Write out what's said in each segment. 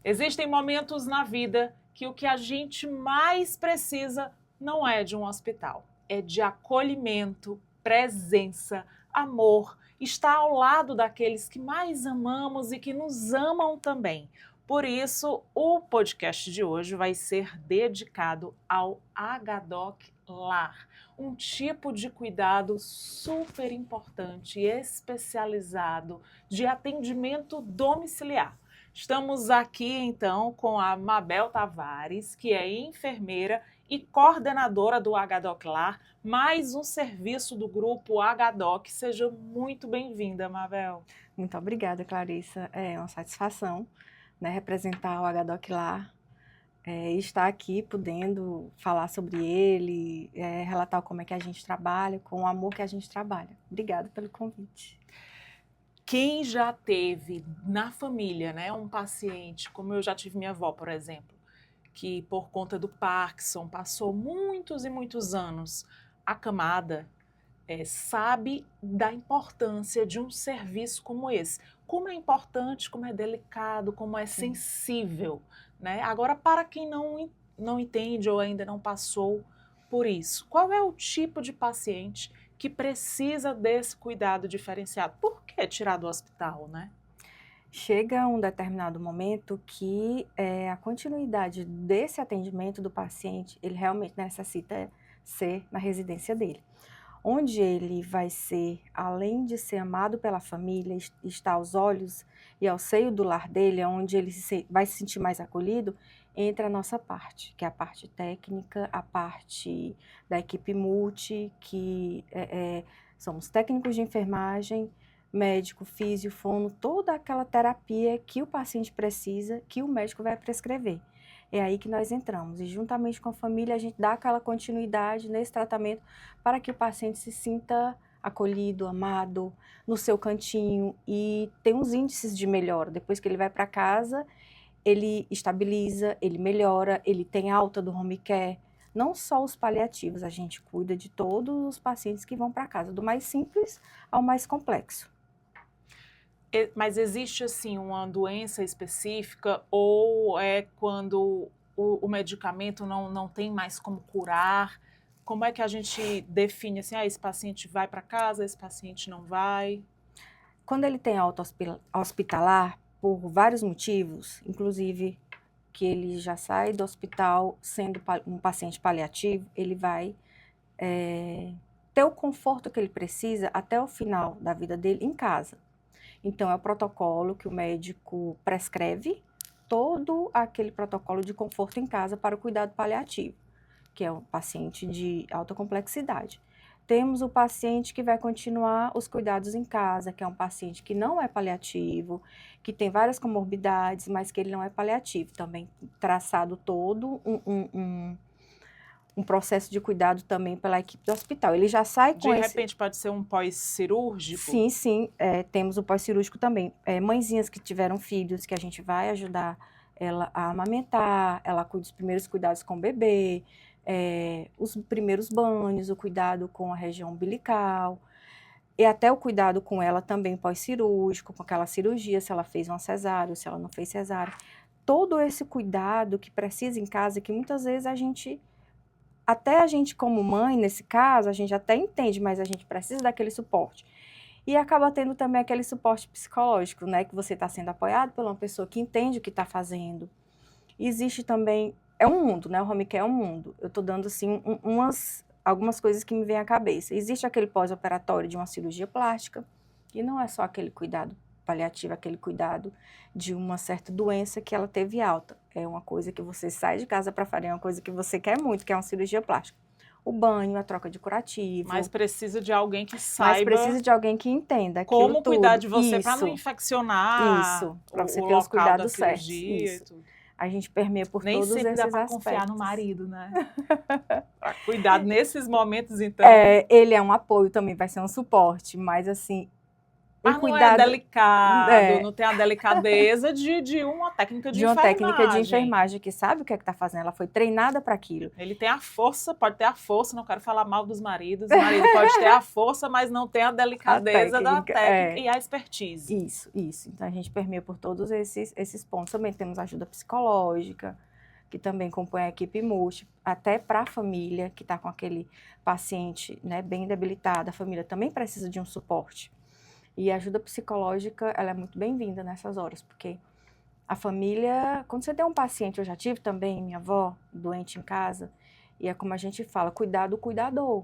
Existem momentos na vida que o que a gente mais precisa não é de um hospital, é de acolhimento, presença, amor, estar ao lado daqueles que mais amamos e que nos amam também. Por isso, o podcast de hoje vai ser dedicado ao HDOC Lar, um tipo de cuidado super importante e especializado de atendimento domiciliar. Estamos aqui, então, com a Mabel Tavares, que é enfermeira e coordenadora do HDOC Lar, mais um serviço do grupo HDOC. Seja muito bem-vinda, Mabel. Muito obrigada, Clarissa. É uma satisfação, né, representar o HDOC Lar, e estar aqui podendo falar sobre ele, relatar como é que a gente trabalha, com o amor que a gente trabalha. Obrigada pelo convite. Quem já teve na família, né, um paciente, como eu já tive minha avó, por exemplo, que por conta do Parkinson passou muitos e muitos anos acamada, sabe da importância de um serviço como esse. Como é importante, como é delicado, como é sensível, né? Agora, para quem não entende ou ainda não passou por isso, qual é o tipo de paciente que precisa desse cuidado diferenciado? Por que tirar do hospital, né? Chega um determinado momento que a continuidade desse atendimento do paciente, ele realmente necessita ser na residência dele, onde ele vai ser, além de ser amado pela família, estar aos olhos e ao seio do lar dele, onde ele vai se sentir mais acolhido, entra a nossa parte, que é a parte técnica, a parte da equipe multi, que somos técnicos de enfermagem, médico, físio, fono, toda aquela terapia que o paciente precisa, que o médico vai prescrever. É aí que nós entramos e juntamente com a família a gente dá aquela continuidade nesse tratamento para que o paciente se sinta acolhido, amado, no seu cantinho e tem uns índices de melhora. Depois que ele vai para casa, ele estabiliza, ele melhora, ele tem alta do home care. Não só os paliativos, a gente cuida de todos os pacientes que vão para casa, do mais simples ao mais complexo. Mas existe, assim, uma doença específica ou é quando o medicamento não tem mais como curar? Como é que a gente define, assim, esse paciente vai para casa, esse paciente não vai? Quando ele tem alta hospitalar, por vários motivos, inclusive que ele já sai do hospital sendo um paciente paliativo, ele vai ter o conforto que ele precisa até o final da vida dele em casa. Então, é o protocolo que o médico prescreve, todo aquele protocolo de conforto em casa para o cuidado paliativo, que é um paciente de alta complexidade. Temos o paciente que vai continuar os cuidados em casa, que é um paciente que não é paliativo, que tem várias comorbidades, mas que ele não é paliativo. Também traçado todo um processo de cuidado também pela equipe do hospital. Ele já sai com De repente pode ser um pós-cirúrgico? Sim, sim, temos o pós-cirúrgico também. Mãezinhas que tiveram filhos, que a gente vai ajudar ela a amamentar, ela cuida dos primeiros cuidados com o bebê, os primeiros banhos, o cuidado com a região umbilical, e até o cuidado com ela também pós-cirúrgico, com aquela cirurgia, se ela fez uma cesárea ou se ela não fez cesárea. Todo esse cuidado que precisa em casa, que muitas vezes até a gente como mãe, nesse caso, a gente até entende, mas a gente precisa daquele suporte. E acaba tendo também aquele suporte psicológico, né? Que você está sendo apoiado por uma pessoa que entende o que está fazendo. E existe também, é um mundo, né? O home care é um mundo. Eu estou dando, assim, algumas coisas que me vêm à cabeça. Existe aquele pós-operatório de uma cirurgia plástica, e não é só aquele cuidado paliativo, aquele cuidado de uma certa doença que ela teve alta. É uma coisa que você sai de casa para fazer, é uma coisa que você quer muito, que é uma cirurgia plástica. O banho, a troca de curativo. Mas precisa de alguém que saiba. Mas precisa de alguém que entenda aquilo como cuidar tudo. de você para não infeccionar para você o ter os local da cuidados certos. cirurgia e tudo. A gente permeia por Nem todos sempre esses dá para aspectos. confiar no marido, né? Cuidado nesses momentos, então. Ele é um apoio também, vai ser um suporte, mas assim, Mas não é delicado, não tem a delicadeza de uma técnica de uma enfermagem. técnica de enfermagem que sabe o que é que está fazendo, ela foi treinada para aquilo. Ele tem a força, pode ter a força, não quero falar mal dos maridos, o marido pode ter a força, mas não tem a delicadeza da técnica e a expertise. Isso. Então a gente permeia por todos esses pontos. Também temos ajuda psicológica, que também compõe a equipe multi, até para a família que está com aquele paciente, né, bem debilitado, a família também precisa de um suporte. E a ajuda psicológica, ela é muito bem-vinda nessas horas, porque a família, quando você tem um paciente, eu já tive também, minha avó, doente em casa, e é como a gente fala, cuidar do cuidador.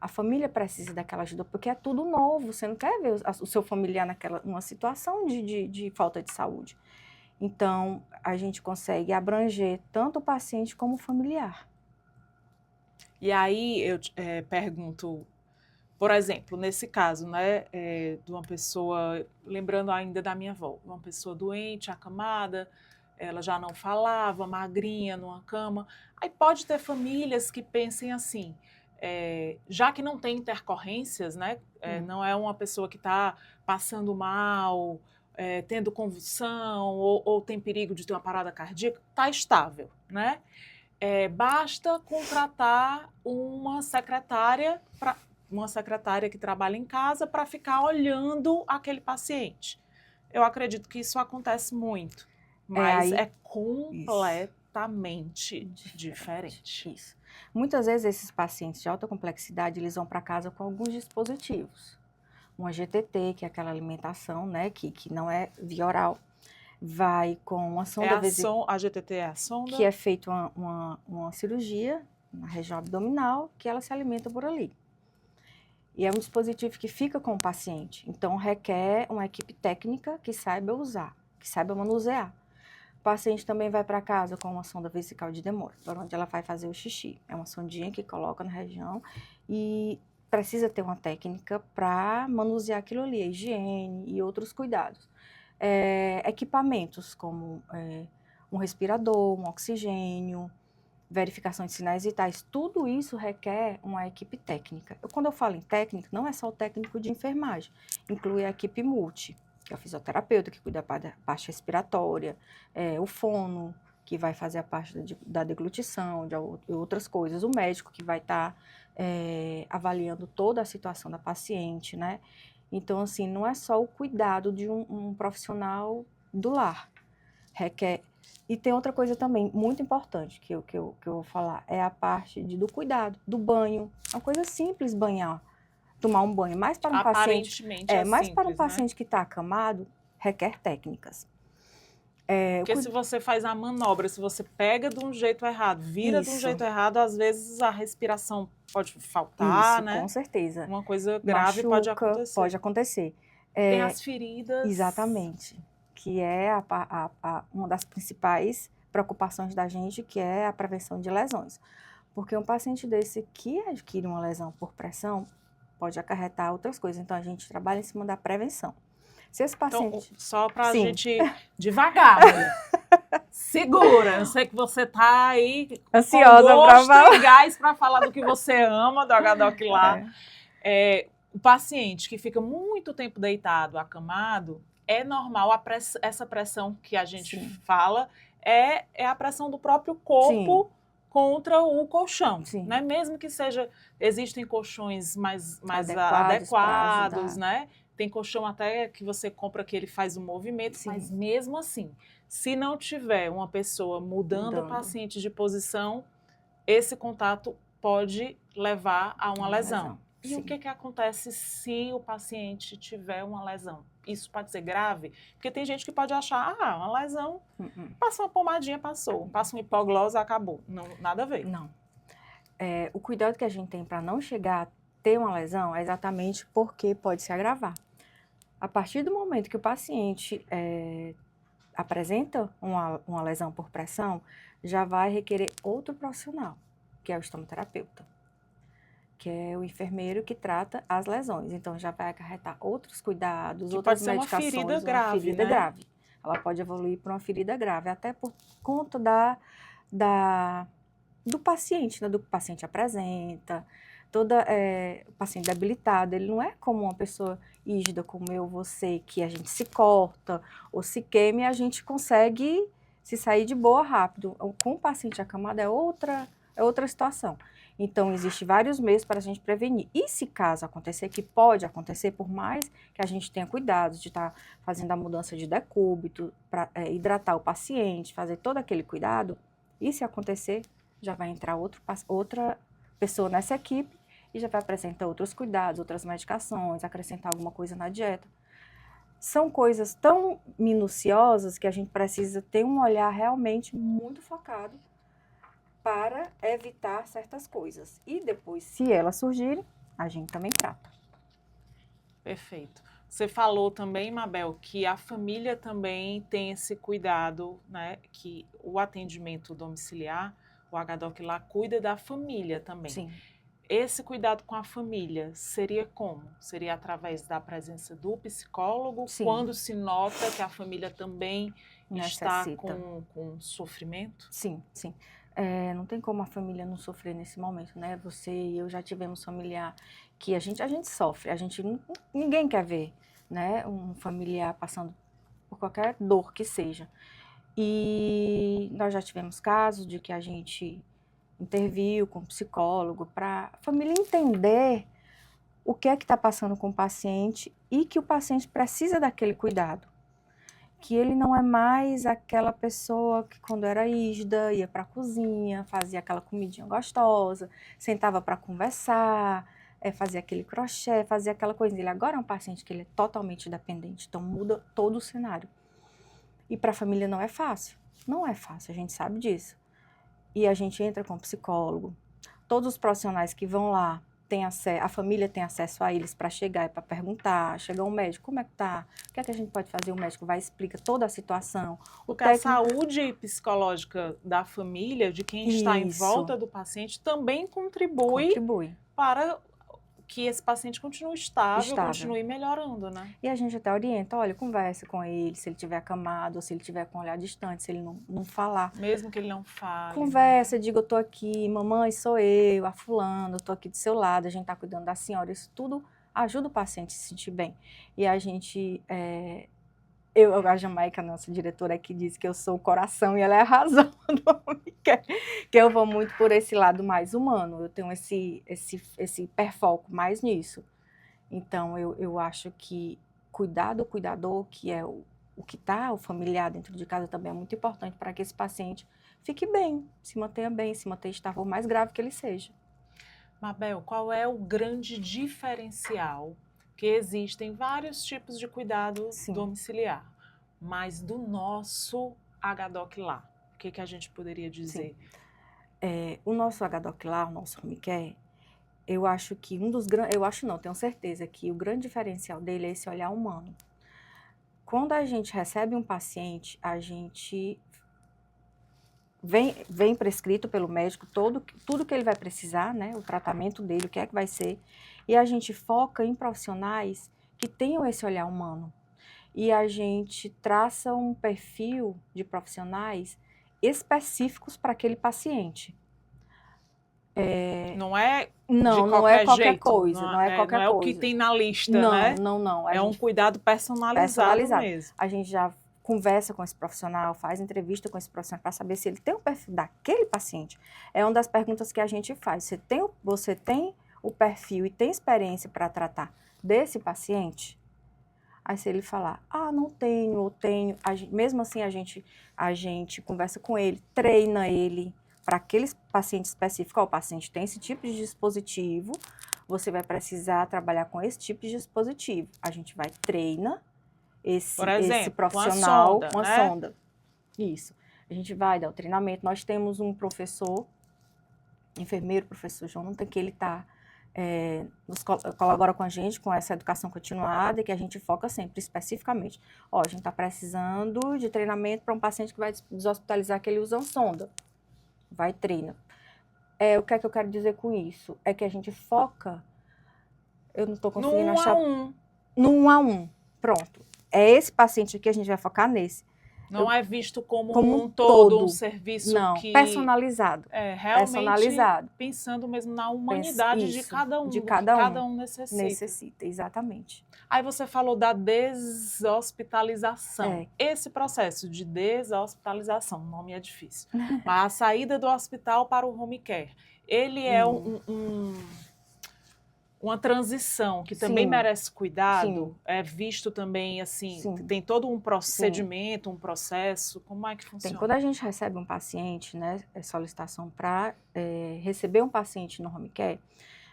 A família precisa daquela ajuda, porque é tudo novo, você não quer ver o seu familiar numa situação de falta de saúde. Então, a gente consegue abranger tanto o paciente como o familiar. E aí eu pergunto, por exemplo, nesse caso, né, de uma pessoa, lembrando ainda da minha avó, uma pessoa doente, acamada, ela já não falava, magrinha, numa cama. Aí pode ter famílias que pensem assim, já que não tem intercorrências, né, não é uma pessoa que está passando mal, tendo convulsão ou tem perigo de ter uma parada cardíaca, está estável, né? Basta contratar uma secretária que trabalha em casa para ficar olhando aquele paciente. Eu acredito que isso acontece muito, mas é completamente diferente. Isso. Muitas vezes esses pacientes de alta complexidade, eles vão para casa com alguns dispositivos. Uma GTT, que é aquela alimentação, né, que não é via oral, vai com uma sonda vesical. A GTT é a sonda? Que é feita uma cirurgia na região abdominal, que ela se alimenta por ali. E é um dispositivo que fica com o paciente, então requer uma equipe técnica que saiba usar, que saiba manusear. O paciente também vai para casa com uma sonda vesical de Demore, por onde ela vai fazer o xixi. É uma sondinha que coloca na região e precisa ter uma técnica para manusear aquilo ali, a higiene e outros cuidados. Equipamentos como um respirador, um oxigênio, verificação de sinais vitais, tudo isso requer uma equipe técnica. Quando eu falo em técnica, não é só o técnico de enfermagem, inclui a equipe multi, que é o fisioterapeuta, que cuida da parte respiratória, o fono, que vai fazer a parte da deglutição, de outras coisas, o médico, que vai estar avaliando toda a situação da paciente, né? Então, assim, não é só o cuidado de um profissional do lar, requer. E tem outra coisa também muito importante que eu vou falar, é a parte do cuidado, do banho. É uma coisa simples banhar, tomar um banho, mas para um paciente, mas para um paciente que está acamado, requer técnicas. Porque se você faz a manobra, se você pega de um jeito errado, vira de um jeito errado, às vezes a respiração pode faltar, né? Com certeza. Uma coisa grave pode acontecer. Pode acontecer. Tem as feridas. Exatamente. Que é uma das principais preocupações da gente, que é a prevenção de lesões. Porque um paciente desse que adquire uma lesão por pressão pode acarretar outras coisas. Então, a gente trabalha em cima da prevenção. Se esse paciente... Então, só para a gente devagar, segura. Eu sei que você está aí ansiosa para falar. Gás para falar do que você ama, do HDoc lá. O paciente que fica muito tempo deitado, acamado, é normal, essa pressão que a gente fala é a pressão do próprio corpo contra o colchão, né? Mesmo que existem colchões mais adequados, né? Tem colchão até que você compra que ele faz o movimento, mas mesmo assim, se não tiver uma pessoa mudando o paciente de posição, esse contato pode levar a uma lesão. E o que acontece se o paciente tiver uma lesão? Isso pode ser grave? Porque tem gente que pode achar, uma lesão, passa uma pomadinha, passou. Passa um hipoglose, acabou. Não, nada a ver. Não. O cuidado que a gente tem para não chegar a ter uma lesão é exatamente porque pode se agravar. A partir do momento que o paciente apresenta uma lesão por pressão, já vai requerer outro profissional, que é o estomoterapeuta, que é o enfermeiro que trata as lesões. Então, já vai acarretar outros cuidados, outras medicações. Pode ser uma ferida grave, né? Ela pode evoluir para uma ferida grave, até por conta do paciente, né? Do que o paciente apresenta, o paciente debilitado, ele não é como uma pessoa rígida como eu, você, que a gente se corta ou se queima e a gente consegue se sair de boa rápido. Com o paciente acamado é outra situação. Então, existe vários meios para a gente prevenir. E se caso acontecer, que pode acontecer, por mais que a gente tenha cuidado de estar fazendo a mudança de decúbito, para hidratar o paciente, fazer todo aquele cuidado, e se acontecer, já vai entrar outra pessoa nessa equipe e já vai apresentar outros cuidados, outras medicações, acrescentar alguma coisa na dieta. São coisas tão minuciosas que a gente precisa ter um olhar realmente muito focado para evitar certas coisas. E depois, se elas surgirem, a gente também trata. Perfeito. Você falou também, Mabel, que a família também tem esse cuidado, né? Que o atendimento domiciliar, o HDOC lá, cuida da família também. Sim. Esse cuidado com a família seria como? Seria através da presença do psicólogo? Sim. Quando se nota que a família também está Necessita. com sofrimento? Sim, sim. Não tem como a família não sofrer nesse momento, né? Você e eu já tivemos familiar que a gente sofre, ninguém quer ver, né? Um familiar passando por qualquer dor que seja. E nós já tivemos casos de que a gente interviu com o psicólogo para a família entender o que é que está passando com o paciente e que o paciente precisa daquele cuidado. Que ele não é mais aquela pessoa que quando era rígida ia para a cozinha, fazia aquela comidinha gostosa, sentava para conversar, fazia aquele crochê, fazia aquela coisa. Ele agora é um paciente que ele é totalmente dependente, então muda todo o cenário. E para a família não é fácil, a gente sabe disso. E a gente entra com o psicólogo, todos os profissionais que vão lá, a família tem acesso a eles para chegar e para perguntar, chega um médico, como é que tá? O que é que a gente pode fazer? O médico vai e explica toda a situação. Porque a saúde psicológica da família, de quem está em volta do paciente, também contribui para que esse paciente continue estável, continue melhorando, né? E a gente até orienta, olha, conversa com ele, se ele estiver acamado, ou se ele estiver com um olhar distante, se ele não falar. Mesmo que ele não fale. Conversa, diga, eu tô aqui, mamãe, sou eu, a fulana, eu tô aqui do seu lado, a gente tá cuidando da senhora. Isso tudo ajuda o paciente a se sentir bem. E a gente, a Jamaica, nossa diretora aqui, diz que eu sou o coração e ela é a razão do que eu vou muito por esse lado mais humano, eu tenho esse hiperfoco mais nisso. Então, eu acho que cuidar do cuidador, que é o que está, o familiar dentro de casa, também é muito importante para que esse paciente fique bem, se mantenha estável, o mais grave que ele seja. Mabel, qual é o grande diferencial? Que existem vários tipos de cuidado domiciliar, mas do nosso HDOC lá, o que a gente poderia dizer? O nosso HDOC lá, o nosso home care, eu acho que tenho certeza que o grande diferencial dele é esse olhar humano. Quando a gente recebe um paciente, a gente vem prescrito pelo médico tudo que ele vai precisar, né? O tratamento dele, o que é que vai ser, e a gente foca em profissionais que tenham esse olhar humano. E a gente traça um perfil de profissionais específicos para aquele paciente. Não é não é qualquer jeito, coisa, não é qualquer coisa. Não é o que tem na lista, né? Não. É um cuidado personalizado mesmo. A gente já conversa com esse profissional, faz entrevista com esse profissional para saber se ele tem o perfil daquele paciente. É uma das perguntas que a gente faz. Você tem o perfil e tem experiência para tratar desse paciente? Aí se ele falar, não tenho, ou tenho, mesmo assim a gente conversa com ele, treina ele para aquele paciente específico. O paciente tem esse tipo de dispositivo, você vai precisar trabalhar com esse tipo de dispositivo. A gente vai treina esse profissional com uma sonda. Isso. A gente vai dar o treinamento. Nós temos um professor, enfermeiro, professor Jonathan, que ele colabora com a gente com essa educação continuada e que a gente foca sempre, especificamente. A gente está precisando de treinamento para um paciente que vai deshospitalizar, que ele usa uma sonda. Vai, treina. O que é que eu quero dizer com isso? É que a gente foca, eu não estou conseguindo achar... No 1 a 1. Pronto. É esse paciente aqui, a gente vai focar nesse. Não é visto como como um todo, um todo. serviço Não, que personalizado. realmente Personalizado. pensando mesmo na humanidade de Isso, cada um, de do que cada cada um um necessita. necessita, exatamente. Aí você falou da deshospitalização. É. Esse processo de deshospitalização, o nome é difícil, mas a saída do hospital para o home care, ele é uma transição que também Sim, merece cuidado, sim. é visto também assim, Sim. tem todo um procedimento, um processo, como é que funciona? Quando a gente recebe um paciente, né, solicitação para receber um paciente no home care,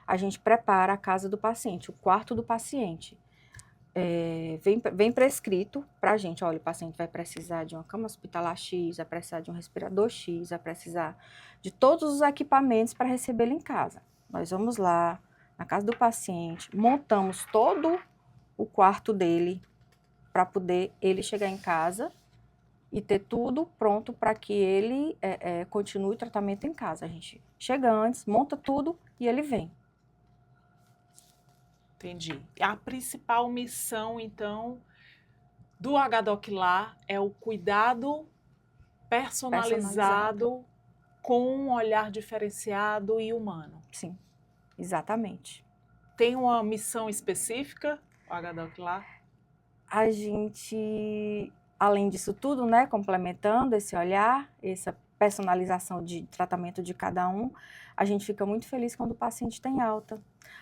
a gente prepara a casa do paciente, o quarto do paciente. Vem prescrito para a gente, olha, o paciente vai precisar de uma cama hospitalar X, vai precisar de um respirador X, vai precisar de todos os equipamentos para recebê-lo em casa. Nós vamos lá, na casa do paciente, montamos todo o quarto dele para poder ele chegar em casa e ter tudo pronto para que ele continue o tratamento em casa. A gente chega antes, monta tudo e ele vem. Entendi. A principal missão, então, do HDoc lá é o cuidado personalizado com um olhar diferenciado e humano. Sim, exatamente. Tem uma missão específica, o HDoc lá? A gente, além disso tudo, né, complementando esse olhar, essa personalização de tratamento de cada um, a gente fica muito feliz quando o paciente tem alta.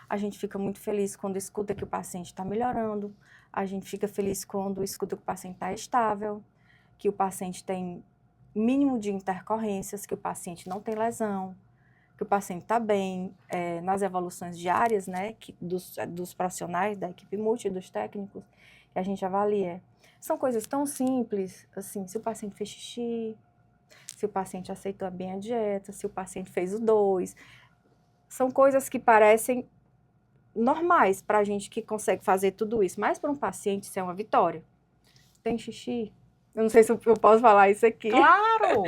A gente fica muito feliz quando escuta que o paciente está melhorando. A gente fica feliz quando escuta que o paciente está estável, que o paciente tem mínimo de intercorrências, que o paciente não tem lesão, que o paciente está bem, nas evoluções diárias, né, dos profissionais, da equipe multi, dos técnicos, que a gente avalia. São coisas tão simples, assim, se o paciente fez xixi, se o paciente aceitou bem a dieta, se o paciente fez o 2. São coisas que parecem normais para a gente que consegue fazer tudo isso, mas para um paciente isso é uma vitória. Tem xixi? Eu não sei se eu posso falar isso aqui. Claro!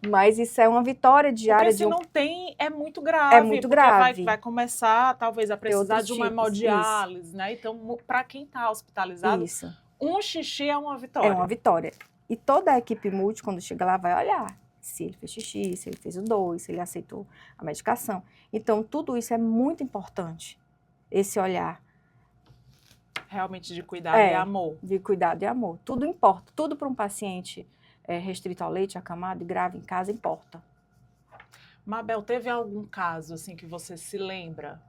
Mas isso é uma vitória diária. Porque se não tem, é muito grave. É muito grave. Vai começar, talvez, a precisar de uma tipos, hemodiálise, né? Então, para quem está hospitalizado, um xixi é uma vitória. É uma vitória. E toda a equipe multi, quando chega lá, vai olhar se ele fez xixi, se ele fez o 2, se ele aceitou a medicação. Então, tudo isso é muito importante, esse olhar. Realmente de cuidado e amor. De cuidado e amor. Tudo importa. Tudo para um paciente restrito ao leite, acamado e grave em casa importa. Mabel, teve algum caso assim que você se lembra?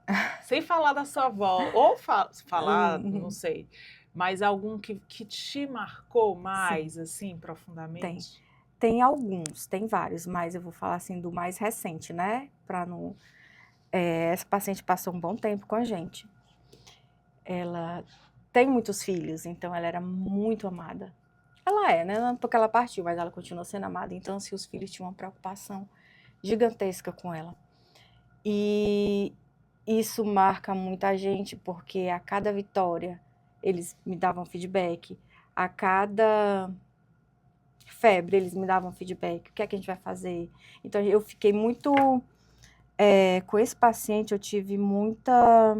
Sem falar da sua avó, ou falar, não sei, mas algum que te marcou mais, assim, profundamente? Tem alguns, tem vários, mas eu vou falar assim do mais recente, né? Para não... essa paciente passou um bom tempo com a gente. Ela tem muitos filhos, então ela era muito amada. Ela né? Porque ela partiu, mas ela continua sendo amada. Então, assim, os filhos tinham uma preocupação gigantesca com ela. E isso marca muita gente, porque a cada vitória eles me davam feedback, a cada febre eles me davam feedback, o que é que a gente vai fazer? Então, eu fiquei muito... com esse paciente, eu tive muita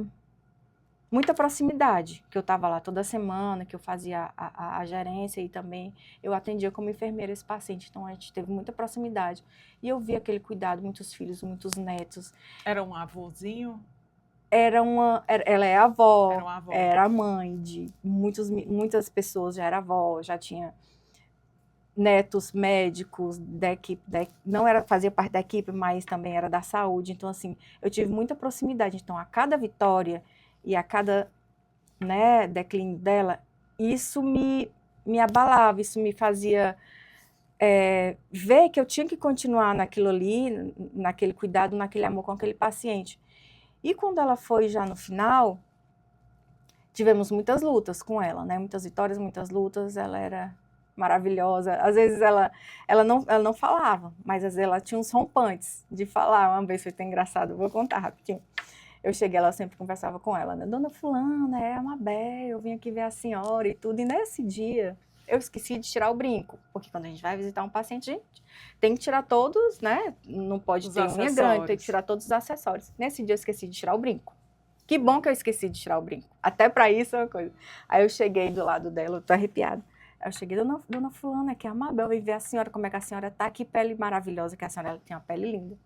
proximidade, que eu estava lá toda semana, que eu fazia a gerência e também eu atendia como enfermeira esse paciente, então a gente teve muita proximidade. E eu vi aquele cuidado, muitos filhos, muitos netos. Era um avôzinho? Ela é avó, era uma avó, era mãe de muitas pessoas, já era avó, já tinha netos médicos da equipe, não fazia parte da equipe, mas também era da saúde, então assim, eu tive muita proximidade, então a cada vitória e a cada, né, declínio dela, isso me abalava, isso me fazia ver que eu tinha que continuar naquilo ali, naquele cuidado, naquele amor com aquele paciente. E quando ela foi já no final, tivemos muitas lutas com ela, né, muitas vitórias, muitas lutas, ela era maravilhosa, às vezes ela não falava, mas às vezes ela tinha uns rompantes de falar. Uma vez foi até engraçado, vou contar rapidinho. Eu cheguei, ela sempre conversava com ela, né? Dona fulana, é a Mabel, eu vim aqui ver a senhora e tudo. E nesse dia, eu esqueci de tirar o brinco. Porque quando a gente vai visitar um paciente, gente, tem que tirar todos, né? Não pode ter unha grande, tem que tirar todos os acessórios. Nesse dia, eu esqueci de tirar o brinco. Que bom que eu esqueci de tirar o brinco. Até pra isso é uma coisa. Aí eu cheguei do lado dela, eu tô arrepiada. Aí eu cheguei, dona fulana, que é a Mabel, vem ver a senhora, como é que a senhora tá, que pele maravilhosa, que a senhora ela tem uma pele linda.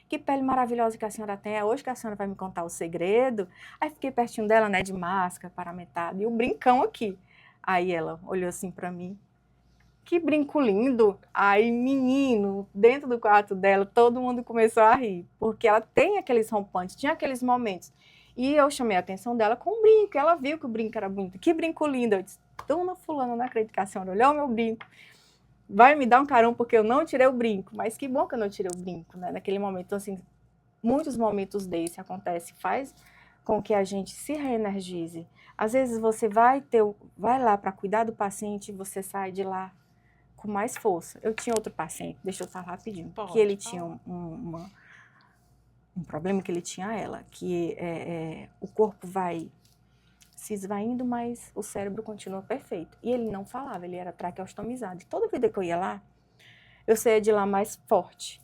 Que pele maravilhosa que a senhora tem, é hoje que a senhora vai me contar o segredo. Aí fiquei pertinho dela, né, de máscara, paramentada, e o brincão aqui. Aí ela olhou assim pra mim, que brinco lindo. Aí, menino, dentro do quarto dela, todo mundo começou a rir, porque ela tem aqueles rompantes, tinha aqueles momentos. E eu chamei a atenção dela com o brinco, ela viu que o brinco era bonito. Que brinco lindo. Eu disse, dona fulana, não acredito que a senhora olhou o meu brinco. Vai me dar um carão porque eu não tirei o brinco. Mas que bom que eu não tirei o brinco, né? Naquele momento, então, assim, muitos momentos desses acontecem, faz com que a gente se reenergize. Às vezes você vai lá para cuidar do paciente e você sai de lá com mais força. Eu tinha outro paciente, deixa eu falar rapidinho, que ele tinha um problema que ele tinha ela, que o corpo vai se esvaindo, mas o cérebro continua perfeito. E ele não falava, ele era traqueostomizado. E toda vida que eu ia lá, eu saía de lá mais forte.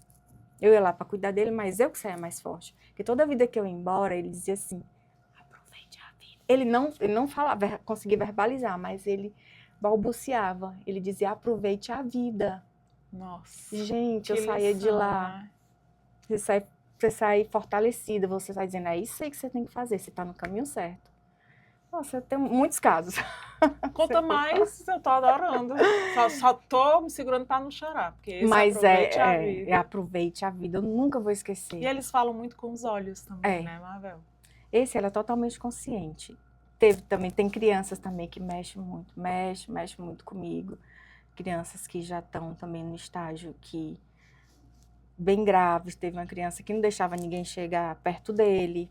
Eu ia lá para cuidar dele, mas eu que saía mais forte. Porque toda vida que eu ia embora, ele dizia assim, aproveite a vida. Ele não falava, conseguia verbalizar, mas ele balbuciava. Ele dizia, aproveite a vida. Nossa. Gente, eu saía de lá. Né? Você sai fortalecida, você sai dizendo, é isso aí que você tem que fazer, você está no caminho certo. Nossa, eu tenho muitos casos. Conta mais, eu tô adorando. Só tô me segurando para não chorar, porque esse Mas aproveite a vida. Aproveite a vida, eu nunca vou esquecer. E eles falam muito com os olhos também, né, Mabel? Esse ela é totalmente consciente. Tem crianças também que mexem muito comigo. Crianças que já estão também no estágio que bem graves. Teve uma criança que não deixava ninguém chegar perto dele.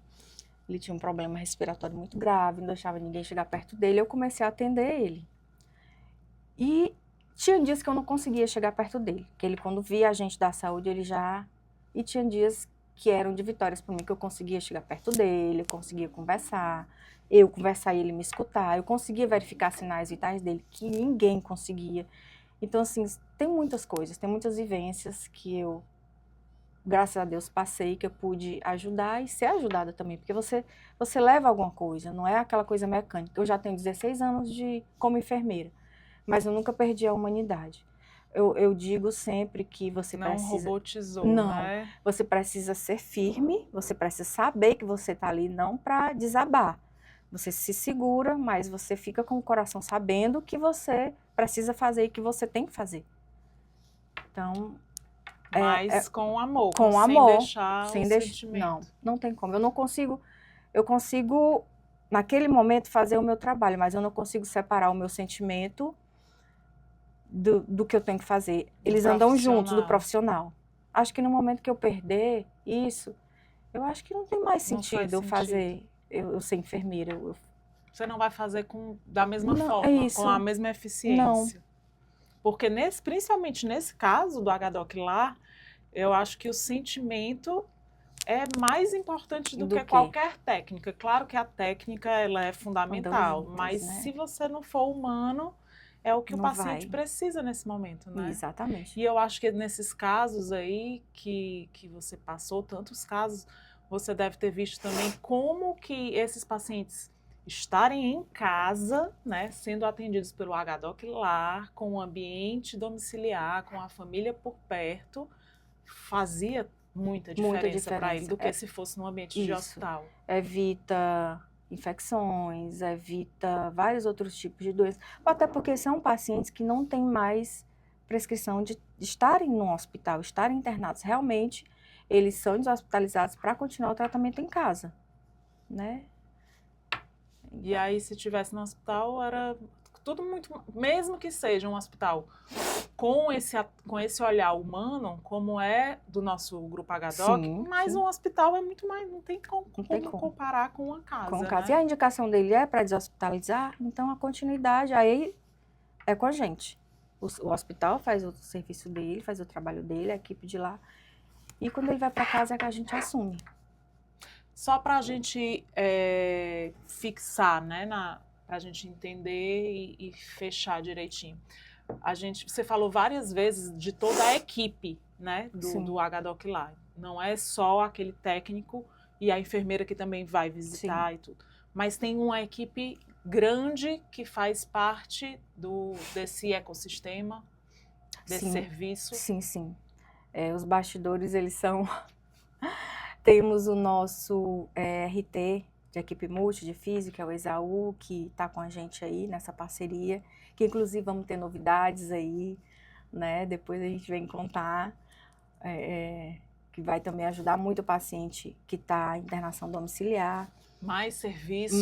Ele tinha um problema respiratório muito grave, não deixava ninguém chegar perto dele. Eu comecei a atender ele. E tinha dias que eu não conseguia chegar perto dele. Que ele, quando via a gente da saúde, ele já... E tinha dias que eram de vitórias para mim, que eu conseguia chegar perto dele, eu conseguia conversar e ele me escutar. Eu conseguia verificar sinais vitais dele, que ninguém conseguia. Então, assim, tem muitas coisas, tem muitas vivências que eu, graças a Deus, passei, que eu pude ajudar e ser ajudada também, porque você leva alguma coisa, não é aquela coisa mecânica. Eu já tenho 16 anos como enfermeira, mas eu nunca perdi a humanidade. Eu digo sempre que você não precisa... Não robotizou, né? Você precisa ser firme, você precisa saber que você está ali não para desabar. Você se segura, mas você fica com o coração sabendo que você precisa fazer e que você tem que fazer. Então... Mas com amor, com amor, sem deixar o sentimento. Não tem como. Eu consigo, naquele momento, fazer o meu trabalho, mas eu não consigo separar o meu sentimento do que eu tenho que fazer. Eles andam juntos, do profissional. Acho que no momento que eu perder isso, eu acho que não tem mais sentido eu fazer, eu ser enfermeira. Você não vai fazer da mesma forma, com a mesma eficiência. Não. Porque principalmente nesse caso do H-Doc lá, eu acho que o sentimento é mais importante do que qualquer técnica. Claro que a técnica ela é fundamental, mas se você não for humano, é o que o paciente precisa nesse momento, né? Exatamente. E eu acho que nesses casos aí que você passou, tantos casos, você deve ter visto também como que esses pacientes estarem em casa, né, sendo atendidos pelo H-Doc lá, com o ambiente domiciliar, com a família por perto, fazia muita diferença para ele do que se fosse num ambiente de hospital. Evita infecções, evita vários outros tipos de doenças, até porque são pacientes que não têm mais prescrição de estarem no hospital, estarem internados. Realmente, eles são deshospitalizados para continuar o tratamento em casa, né? E aí, se tivesse no hospital, era tudo muito... Mesmo que seja um hospital com esse olhar humano, como é do nosso grupo H-Doc, mas um hospital é muito mais... Não tem como comparar com uma casa, com casa. Né? E a indicação dele é para deshospitalizar, então a continuidade aí é com a gente. O hospital faz o serviço dele, faz o trabalho dele, a equipe de lá. E quando ele vai para casa é que a gente assume. Só para a gente fixar, né, para a gente entender e fechar direitinho. Você falou várias vezes de toda a equipe, né, do H-Doc lá. Não é só aquele técnico e a enfermeira que também vai visitar e tudo. Mas tem uma equipe grande que faz parte desse ecossistema, desse Sim, serviço. Sim. Os bastidores, eles são... Temos o nosso RT de equipe multi de física, o Exaú, que está com a gente aí nessa parceria, que inclusive vamos ter novidades aí, né? Depois a gente vem contar, que vai também ajudar muito o paciente que está em internação domiciliar. Mais serviços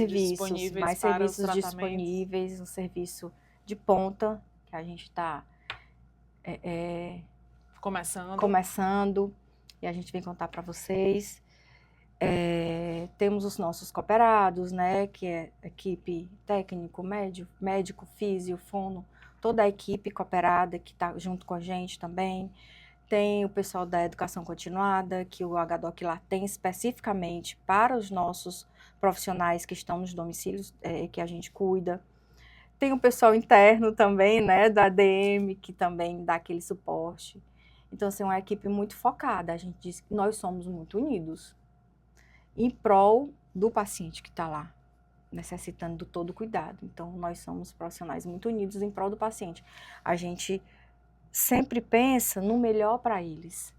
disponíveis para os tratamentos. Disponíveis, um serviço de ponta, que a gente está começando, e a gente vem contar para vocês. Temos os nossos cooperados, né, que é equipe técnico, médico, físio, fono, toda a equipe cooperada que está junto com a gente também. Tem o pessoal da educação continuada, que o HDOC lá tem especificamente para os nossos profissionais que estão nos domicílios, que a gente cuida. Tem o pessoal interno também, né, da ADM, que também dá aquele suporte. Então, assim, é uma equipe muito focada. A gente diz que nós somos muito unidos em prol do paciente que está lá, necessitando do todo cuidado. Então, nós somos profissionais muito unidos em prol do paciente. A gente sempre pensa no melhor para eles.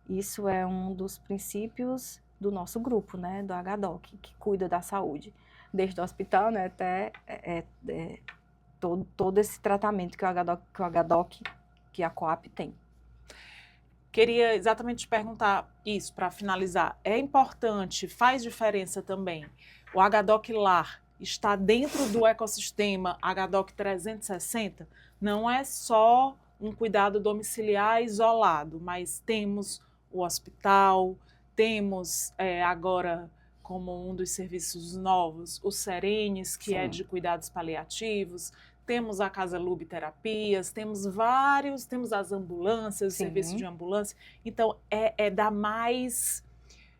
Isso é um dos princípios do nosso grupo, né, do HDOC, que cuida da saúde. Desde o hospital, né, até todo esse tratamento que o HDOC, que a Coap tem. Queria exatamente te perguntar isso, para finalizar. É importante, faz diferença também, o HDOC Lar está dentro do ecossistema HDOC 360? Não é só um cuidado domiciliar isolado, mas temos o hospital, temos agora, como um dos serviços novos, o Serenes, que é de cuidados paliativos, temos a Casa Lube Terapias, temos as ambulâncias, o serviço de ambulância. Então, dar mais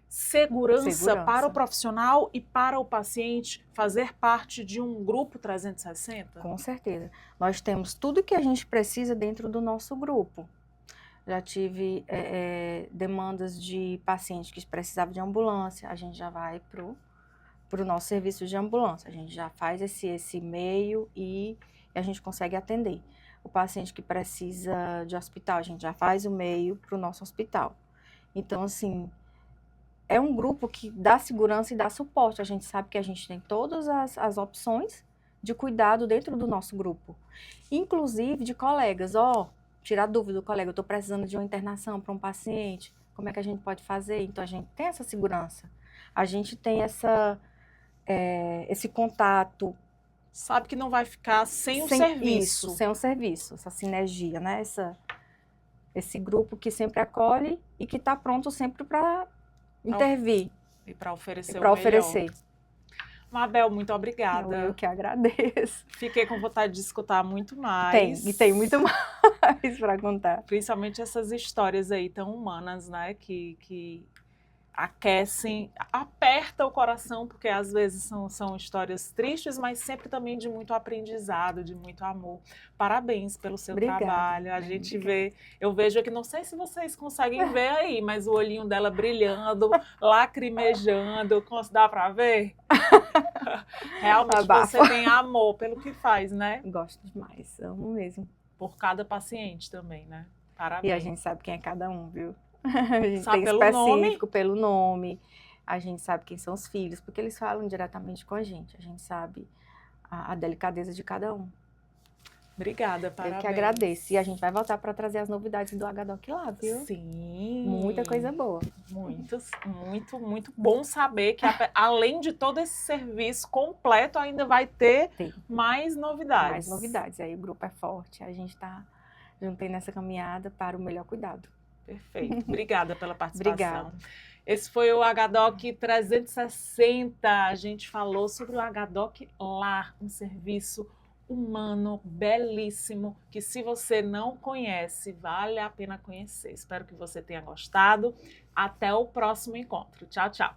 segurança para o profissional e para o paciente fazer parte de um grupo 360? Com certeza. Nós temos tudo que a gente precisa dentro do nosso grupo. Já tive demandas de pacientes que precisavam de ambulância, a gente já vai para o nosso serviço de ambulância. A gente já faz esse e-mail e a gente consegue atender. O paciente que precisa de hospital, a gente já faz o e-mail para o nosso hospital. Então, assim, é um grupo que dá segurança e dá suporte. A gente sabe que a gente tem todas as opções de cuidado dentro do nosso grupo. Inclusive de colegas, tirar dúvida do colega, eu estou precisando de uma internação para um paciente, como é que a gente pode fazer? Então, a gente tem essa segurança. A gente tem esse contato. Sabe que não vai ficar sem o serviço. Sem o serviço, essa sinergia, né? Esse grupo que sempre acolhe e que está pronto sempre para intervir. E para oferecer melhor. Mabel, muito obrigada. Eu que agradeço. Fiquei com vontade de escutar muito mais. Tem muito mais para contar. Principalmente essas histórias aí tão humanas, né? Que aquecem, aperta o coração, porque às vezes são histórias tristes, mas sempre também de muito aprendizado, de muito amor. Parabéns pelo seu trabalho. A gente vê, eu vejo aqui, não sei se vocês conseguem ver aí, mas o olhinho dela brilhando, lacrimejando, dá para ver? Realmente você tem amor pelo que faz, né? Gosto demais, amo mesmo. Por cada paciente também, né? Parabéns. E a gente sabe quem é cada um, viu? A gente sabe tem específico pelo nome, a gente sabe quem são os filhos, porque eles falam diretamente com a gente sabe a delicadeza de cada um. Obrigada, parabéns. Eu que agradeço. E a gente vai voltar para trazer as novidades do HDOC lá, viu? Sim. Muita coisa boa. Muito bom saber que além de todo esse serviço completo, ainda vai ter mais novidades. Mais novidades. Aí o grupo é forte, a gente está junto nessa caminhada para o melhor cuidado. Perfeito. Obrigada pela participação. Obrigada. Esse foi o HDOC 360. A gente falou sobre o HDOC Lar, um serviço humano, belíssimo, que se você não conhece, vale a pena conhecer. Espero que você tenha gostado. Até o próximo encontro. Tchau, tchau.